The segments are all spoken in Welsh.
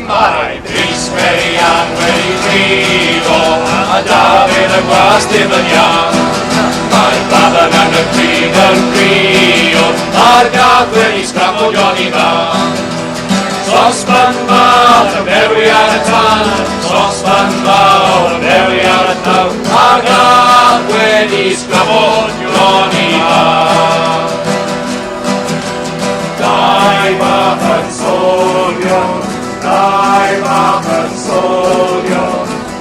Mae Pris wedi an wedi brifo, a Dafydd y gwas dim yn iawn. Mae Baban ac y Crig yn grio, a'r gath wedi sgrafo Johnny Fan. Sosban Fach y berwi ar y tan, Sosban Fach y berwi ar y tan, a'r gath wedi sgrafo Johnny Fan. Dau bach yn solio, dau bach yn solio,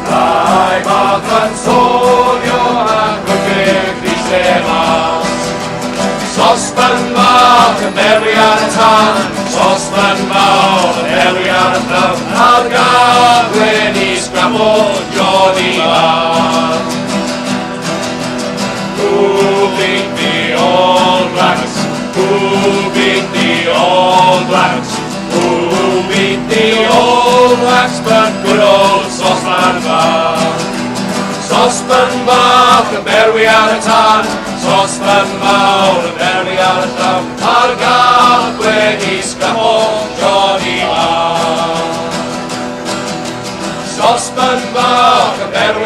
dau bach yn solio, ac yn grych eisiau mas. Sosban Fach yn berwi ar y tan, Sosban Fach yn berwi ar y tan, a'r gath wedi sgrafo Johnny Fan. Who beat the All Blacks? Who beat the All Blacks? Who beat the All Blacks but good old Sosban Fach? Sosban Fach yn berwi ar y tan, Sosban Fach yn berwi ar y tan, a'r gath wedi sgrafo Johnny Fan. Sosban Fach yn berwi